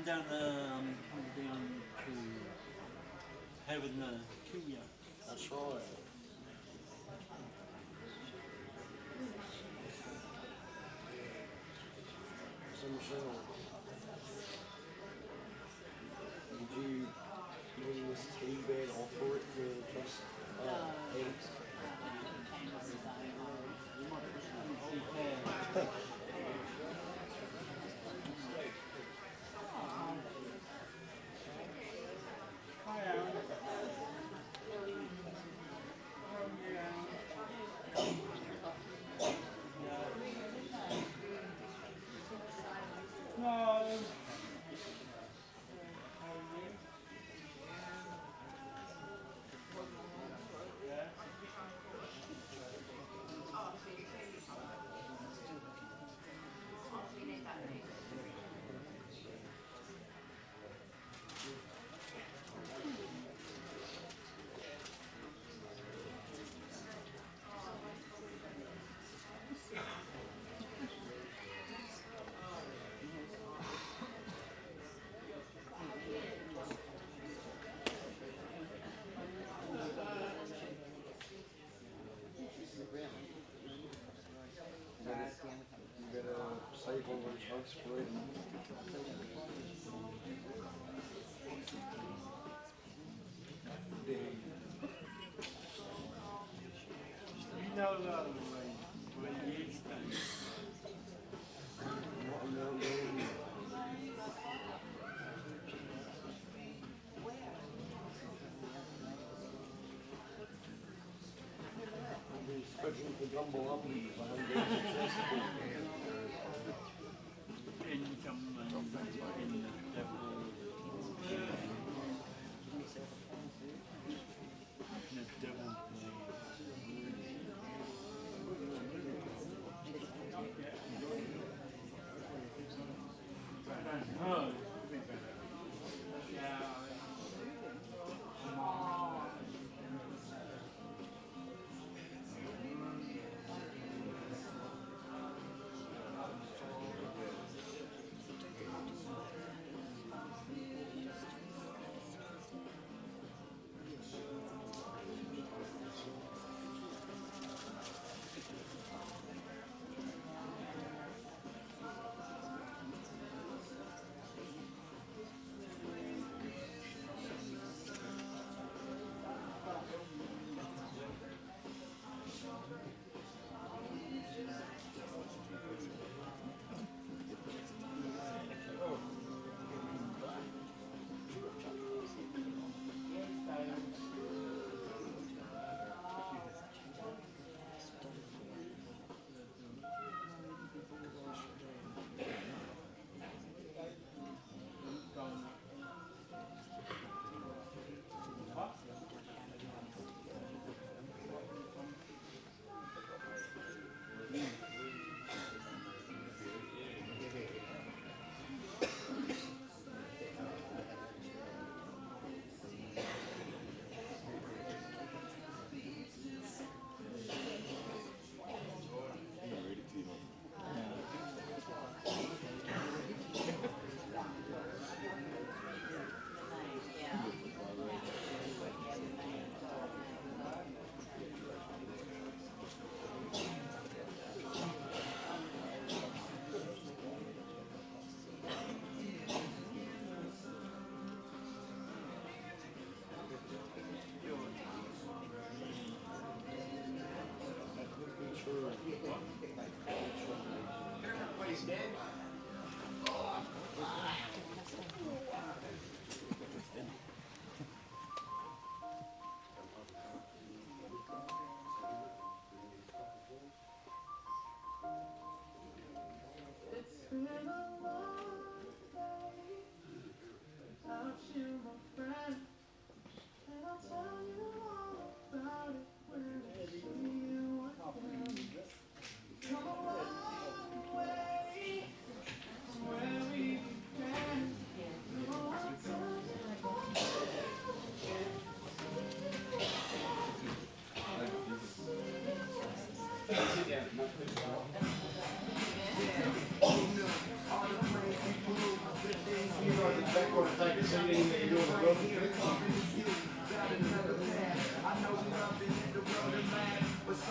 down to having the Carinya. That's right. So Michelle, did you bring this tea bed offer it to just eggs? Hi, Aaron. No. You gotta save all those hugs for it. You know when you eat things. Especially if the jumble up and successful. Income and in the devil. The devil. Oh. Yeah.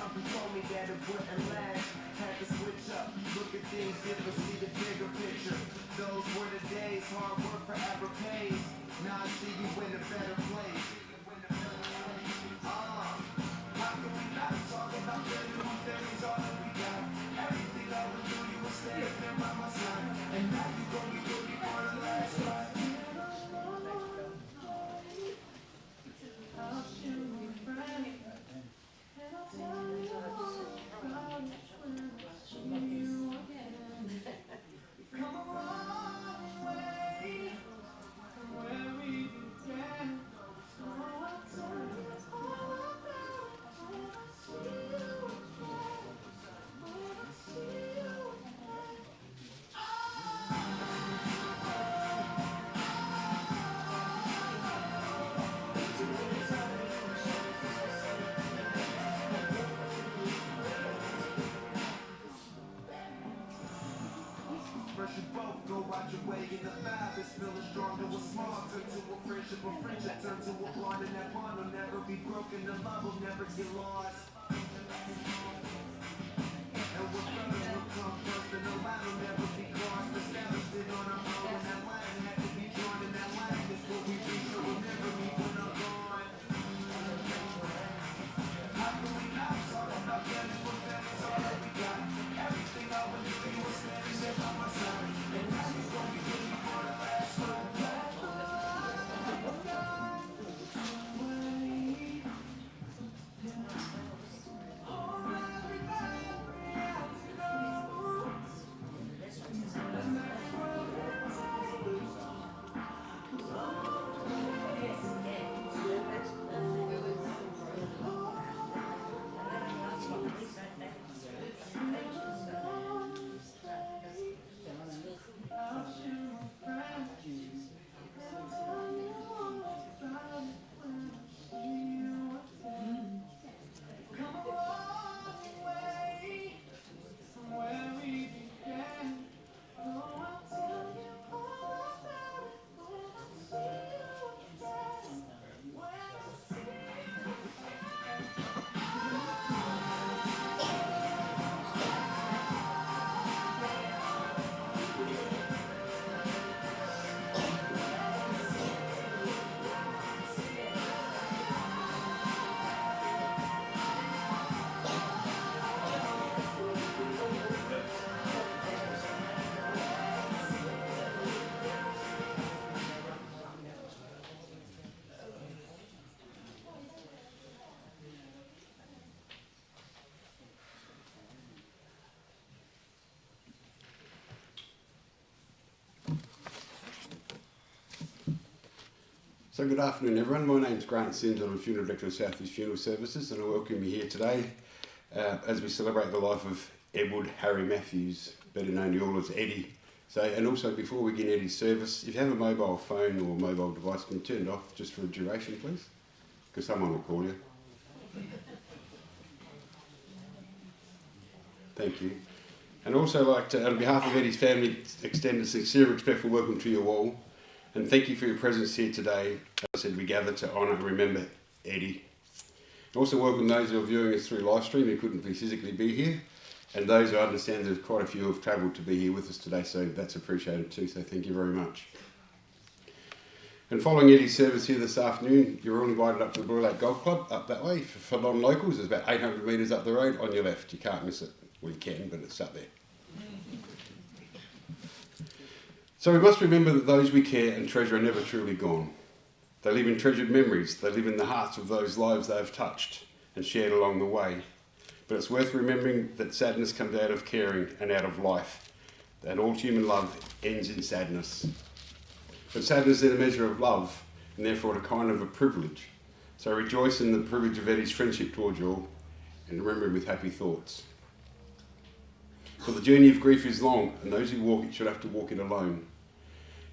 Something told me that it wouldn't last. Had to switch up, look at things different, see the bigger picture. Those were the days, hard work forever pays. Now I see you in a better place. How can we not talk about living when family's all that we got? Everything I would do, you would stay up there by my side. And now you gon' be with me for the last ride. I'll show you friend, and I'll tell you all about it when I see you again. Come a long way from where we began. So I'll tell you all about it when I see you again. When I see you again. First you both go out your way in the vibe is feeling stronger with small. Turn to a friendship turn to a bond, and that bond will never be broken. The love will never get lost. And what first will come first, and the line will never be crossed. Established it on our own, and that line had to be drawn, and that line is what we reach. So remember me when I'm gone. How can we not talk about family when family's all that we got? Everything I would do, you were standing there by my side. And now you're gonna be with me for the last time. So good afternoon everyone, my name's Grant Sims and I'm Funeral Director of South East Funeral Services, and I welcome you here today as we celebrate the life of Edward Harry Matthews, better known to you all as Eddie. So, and also before we begin Eddie's service, if you have a mobile phone or mobile device, can you turn it off just for a duration please? Because someone will call you. Thank you. And also like to, on behalf of Eddie's family, extend a sincere respectful welcome to you all. And thank you for your presence here today. As I said, we gather to honour and remember Eddie. Also welcome those who are viewing us through live stream who couldn't physically be here. And those who understand there's quite a few who have travelled to be here with us today, so that's appreciated too, so thank you very much. And following Eddie's service here this afternoon, you're all invited up to the Blue Lake Golf Club, up that way. For non-locals, it's about 800 metres up the road on your left. You can't miss it. Well, you can, but it's up there. So we must remember that those we care and treasure are never truly gone. They live in treasured memories. They live in the hearts of those lives they have touched and shared along the way. But it's worth remembering that sadness comes out of caring and out of life. That all human love ends in sadness. But sadness is a measure of love, and therefore a kind of a privilege. So rejoice in the privilege of Eddie's friendship towards you all, and remember him with happy thoughts. For the journey of grief is long, and those who walk it should have to walk it alone.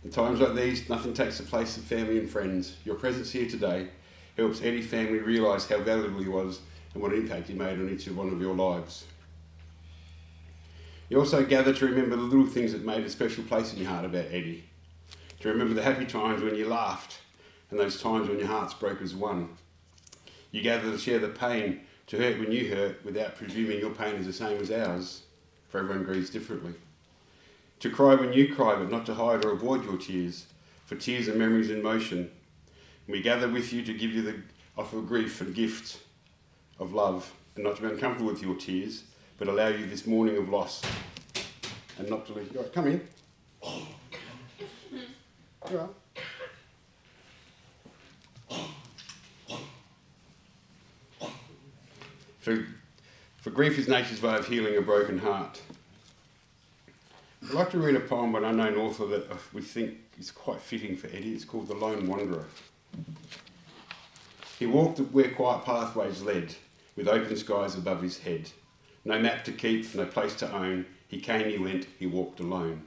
In times like these, nothing takes the place of family and friends. Your presence here today helps Eddie's family realise how valuable he was and what impact he made on each one of your lives. You also gather to remember the little things that made a special place in your heart about Eddie. To remember the happy times when you laughed and those times when your hearts broke as one. You gather to share the pain To hurt when you hurt without presuming your pain is the same as ours, for everyone grieves differently. To cry when you cry, but not to hide or avoid your tears, for tears are memories in motion. We gather with you to give you the offer of grief and gift of love, and not to be uncomfortable with your tears, but allow you this morning of loss, and not to leave you. Right, come in. You are. For grief is nature's way of healing a broken heart. I'd like to read a poem by an unknown author that we think is quite fitting for Eddie. It's called The Lone Wanderer. He walked where quiet pathways led, with open skies above his head. No map to keep, no place to own. He came, he went, he walked alone.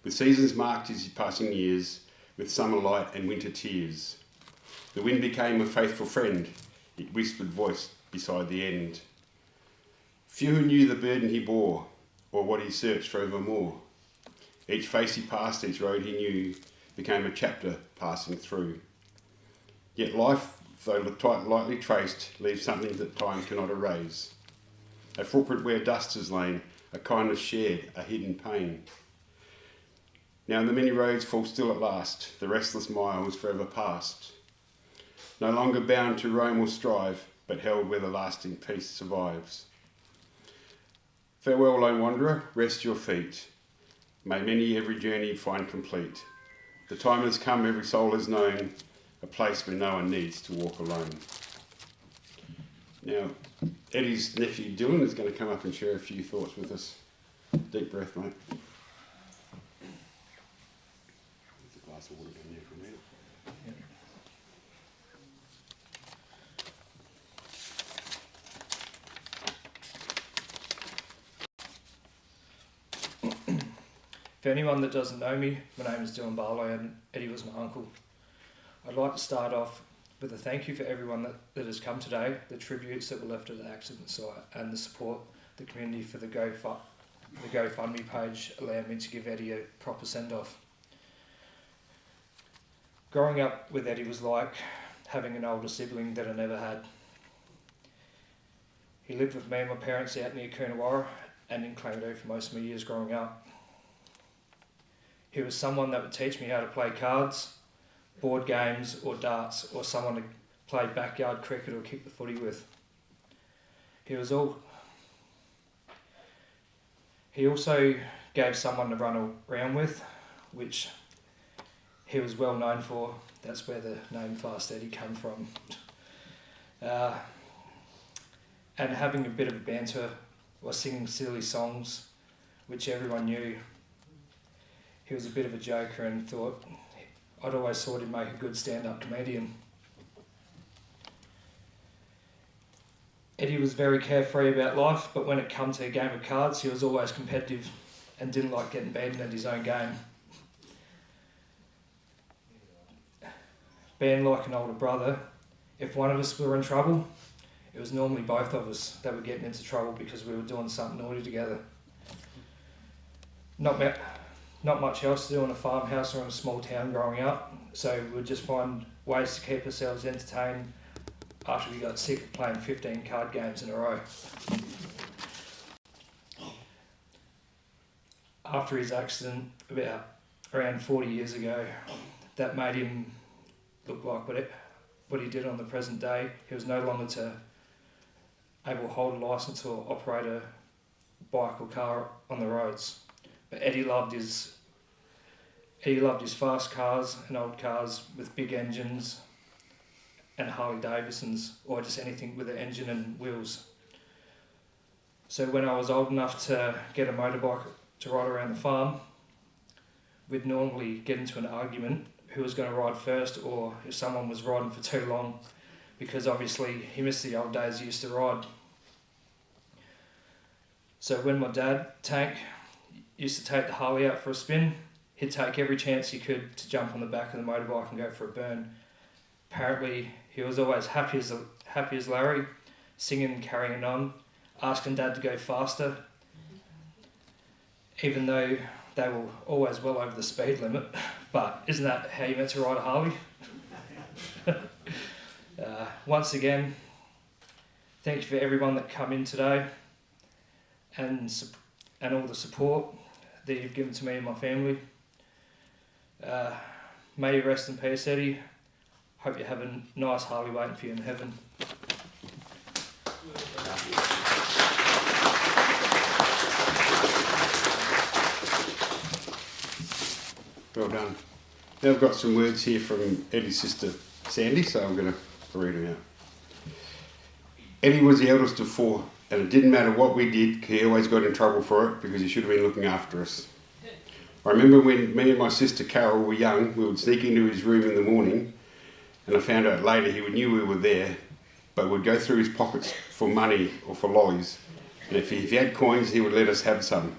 With seasons marked his passing years, with summer light and winter tears. The wind became a faithful friend, it whispered voice beside the end. Few knew the burden he bore, or what he searched for evermore. Each face he passed, each road he knew, became a chapter passing through. Yet life, though lightly traced, leaves something that time cannot erase. A footprint where dust has lain, a kindness shared, a hidden pain. Now the many roads fall still at last, the restless mile is forever past. No longer bound to roam or strive, but held where the lasting peace survives. Farewell, lone wanderer, rest your feet. May many every journey find complete. The time has come, every soul has known, a place where no one needs to walk alone. Now, Eddie's nephew Dylan is going to come up and share a few thoughts with us. Deep breath, mate. There's a glass of water down there for a minute. For anyone that doesn't know me, my name is Dylan Barlow and Eddie was my uncle. I'd like to start off with a thank you for everyone that has come today, the tributes that were left at the accident site and the support the community for the GoFundMe page allowed me to give Eddie a proper send-off. Growing up with Eddie was like having an older sibling that I never had. He lived with me and my parents out near Coonawarra and in Clango for most of my years growing up. He was someone that would teach me how to play cards, board games or darts, or someone to play backyard cricket or kick the footy with. He also gave someone to run around with, which he was well known for. That's where the name Fast Eddie came from. And having a bit of banter or singing silly songs, which everyone knew. He was a bit of a joker and I'd always thought he'd make a good stand-up comedian. Eddie was very carefree about life, but when it came to a game of cards, he was always competitive and didn't like getting beaten at his own game. Being like an older brother, if one of us were in trouble, it was normally both of us that were getting into trouble because we were doing something naughty together. Not much else to do in a farmhouse or in a small town growing up, so we would just find ways to keep ourselves entertained after we got sick of playing 15 card games in a row. After his accident about around 40 years ago, that made him look like what he did on the present day. He was no longer able to hold a licence or operate a bike or car on the roads. But Eddie loved his fast cars and old cars with big engines and Harley Davidsons, or just anything with an engine and wheels. So when I was old enough to get a motorbike to ride around the farm, we'd normally get into an argument who was going to ride first, or if someone was riding for too long, because obviously he missed the old days he used to ride. So when my dad, Tank, used to take the Harley out for a spin, he'd take every chance he could to jump on the back of the motorbike and go for a burn. Apparently, he was always happy as Larry, singing and carrying on, asking Dad to go faster, even though they were always well over the speed limit. But isn't that how you meant to ride a Harley? Once again, Thank you for everyone that come in today and all the support that you've given to me and my family. May you rest in peace, Eddie. Hope you have a nice Harley waiting for you in heaven. Well done. Now I've got some words here from Eddie's sister Sandy, so I'm going to read them out. Eddie was the eldest of 4, and it didn't matter what we did, he always got in trouble for it because he should have been looking after us. I remember when me and my sister Carol were young, we would sneak into his room in the morning, and I found out later he knew we were there, but would go through his pockets for money or for lollies, and if he had coins he would let us have some.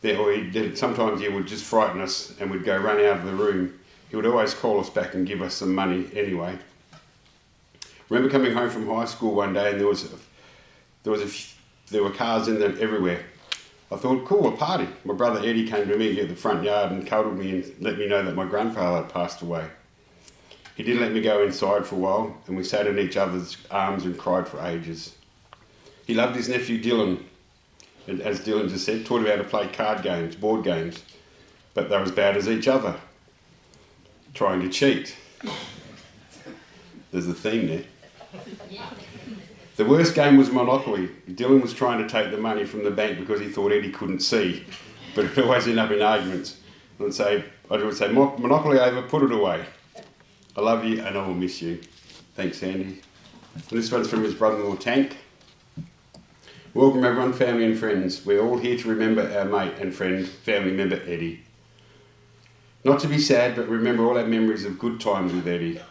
Sometimes he would just frighten us and we'd go run out of the room. He would always call us back and give us some money anyway. I remember coming home from high school one day and there were cars in there everywhere. I thought, cool, a party. My brother Eddie came to me at the front yard and cuddled me and let me know that my grandfather had passed away. He did let me go inside for a while, and we sat in each other's arms and cried for ages. He loved his nephew Dylan, and as Dylan just said, taught him how to play card games, board games, but they were as bad as each other, trying to cheat. There's a theme there. The worst game was Monopoly. Dylan was trying to take the money from the bank because he thought Eddie couldn't see, but it would always end up in arguments. I would say, Monopoly over, put it away. I love you and I will miss you. Thanks, Andy. And this one's from his brother-in-law, Tank. Welcome everyone, family and friends. We're all here to remember our mate and friend, family member Eddie. Not to be sad, but remember all our memories of good times with Eddie.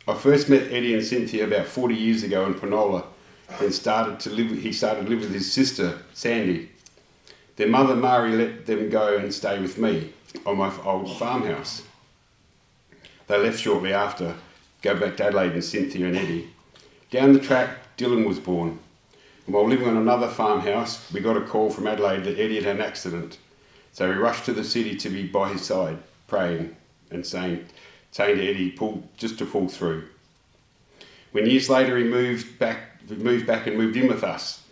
I first met Eddie and Cynthia about 40 years ago in Penola, and he started to live with his sister, Sandy. Their mother, Mari, let them go and stay with me on my old farmhouse. They left shortly after, go back to Adelaide and Cynthia and Eddie. Down the track, Dylan was born. And while living on another farmhouse, we got a call from Adelaide that Eddie had an accident. So we rushed to the city to be by his side, praying and saying to Eddie, to pull through. When years later he moved back and moved in with us,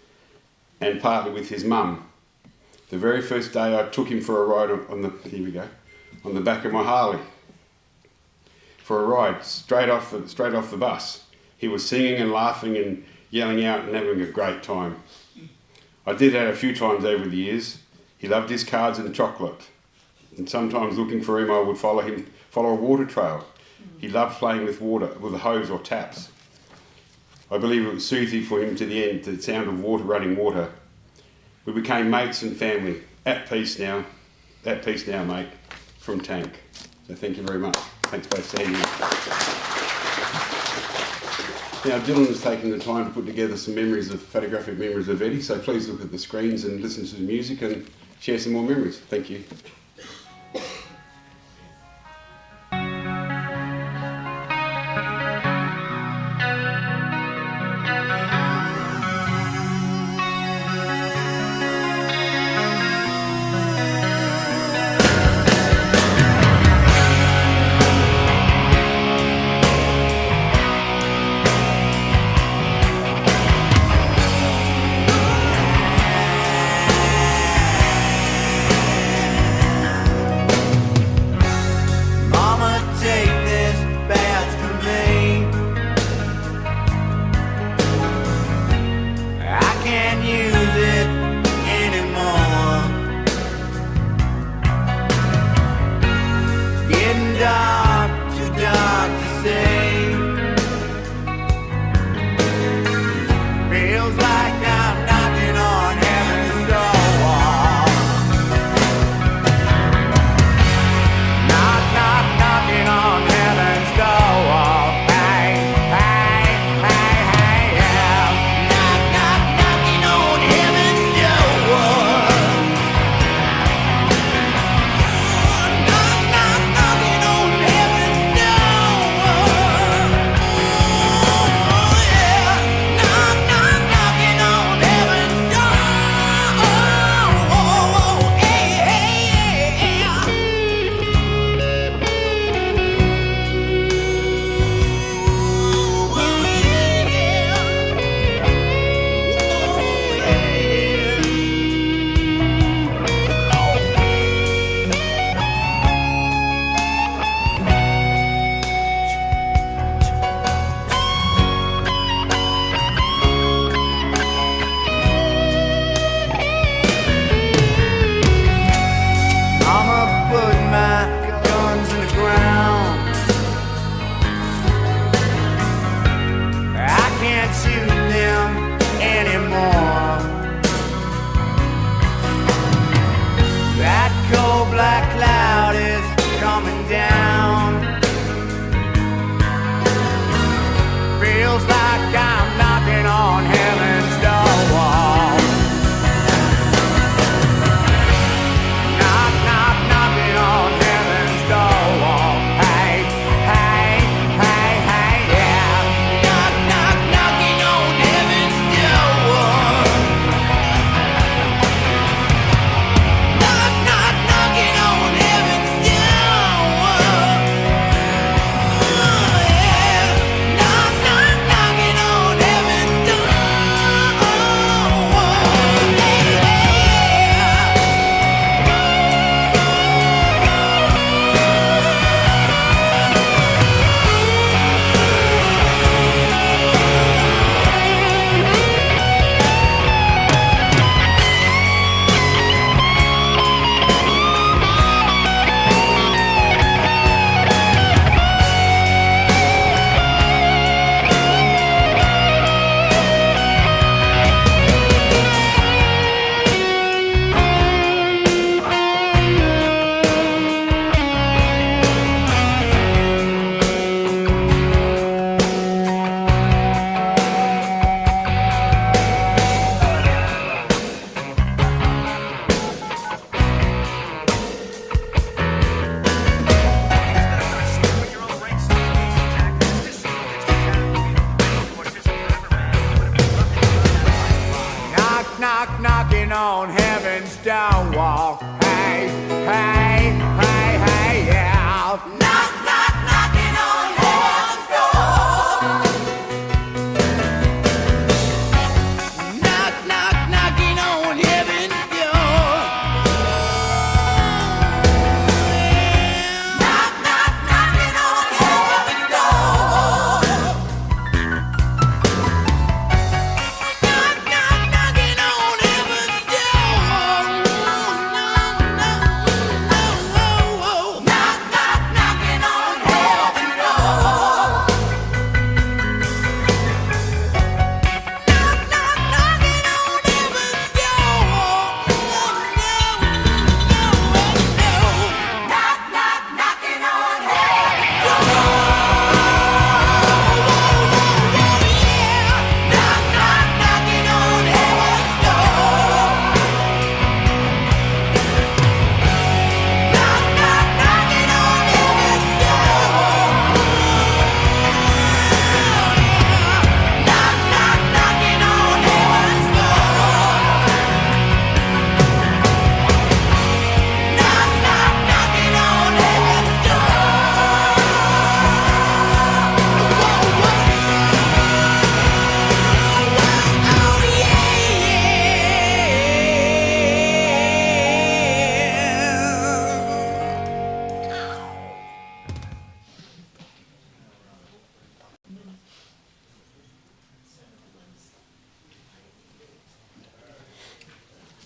and partly with his mum. The very first day I took him for a ride on the back of my Harley. For a ride, straight off the bus. He was singing and laughing and yelling out and having a great time. I did that a few times over the years. He loved his cards and chocolate. And sometimes looking for him, I would follow a water trail. He loved playing with water, with a hose or taps. I believe it was soothing for him to the end, the sound of water, running water. We became mates and family. At peace now, mate, from Tank. So thank you very much. Thanks both for hanging out. Now Dylan has taken the time to put together some photographic memories of Eddie, so please look at the screens and listen to the music and share some more memories. Thank you.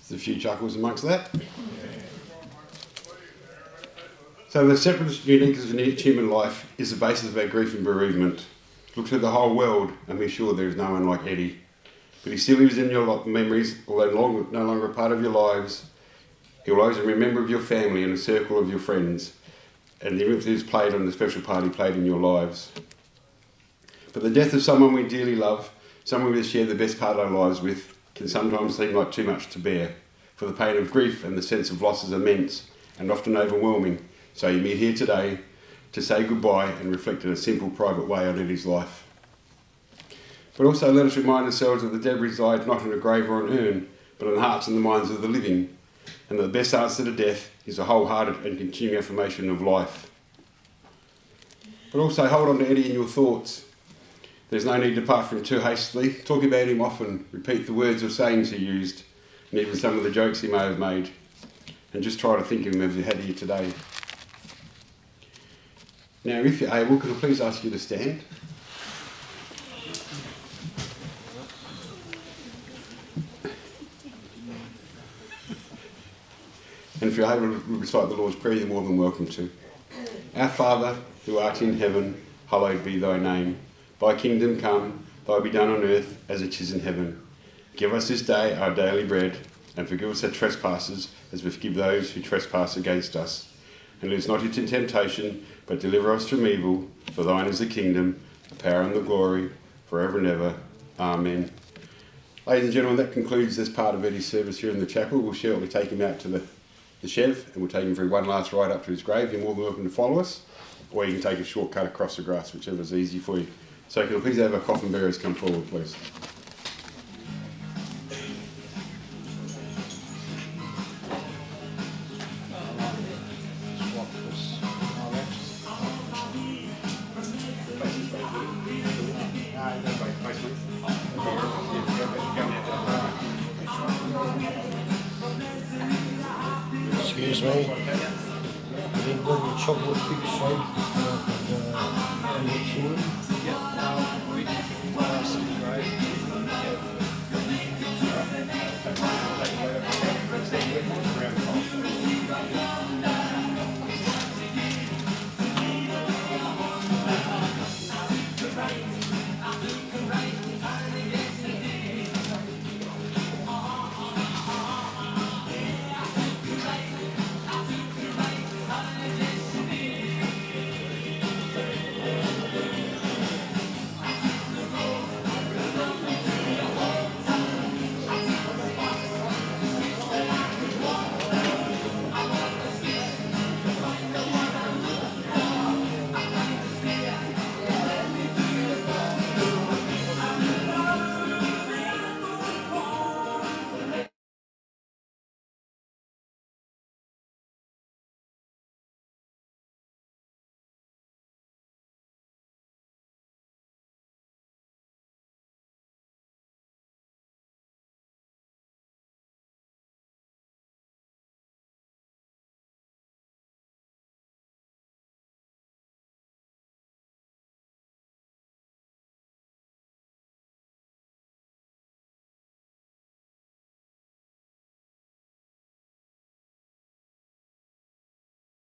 There's a few chuckles amongst that. So the separateness and uniqueness of each human life is the basis of our grief and bereavement. Look through the whole world and be sure there is no one like Eddie. But he still lives in your memories, although no longer a part of your lives. He will always remember of your family and a circle of your friends, and even if he was played on the special part he played in your lives. But the death of someone we dearly love, someone we share the best part of our lives with, can sometimes seem like too much to bear, for the pain of grief and the sense of loss is immense and often overwhelming. So you meet here today to say goodbye and reflect in a simple, private way on Eddie's life. But also let us remind ourselves that the dead reside not in a grave or an urn, but in the hearts and the minds of the living, and that the best answer to death is a wholehearted and continuing affirmation of life. But also hold on to Eddie in your thoughts. There's no need to depart from him too hastily. Talk about him often, repeat the words or sayings he used, and even some of the jokes he may have made, and just try to think of him as you had here today. Now, if you're able, could I please ask you to stand? And if you're able to recite the Lord's Prayer, you're more than welcome to. Our Father, who art in heaven, hallowed be thy name. Thy kingdom come, thy be done on earth as it is in heaven. Give us this day our daily bread, and forgive us our trespasses, as we forgive those who trespass against us. And lead us not into temptation, but deliver us from evil. For thine is the kingdom, the power and the glory, forever and ever. Amen. Ladies and gentlemen, that concludes this part of Eddie's service here in the chapel. We'll shortly take him out to the Chev, and we'll take him for one last ride up to his grave. You're more than welcome to follow us, or you can take a shortcut across the grass, whichever's easy for you. So can I please have our coffin bearers come forward, please? Excuse me. I didn't bring the chocolate fix, so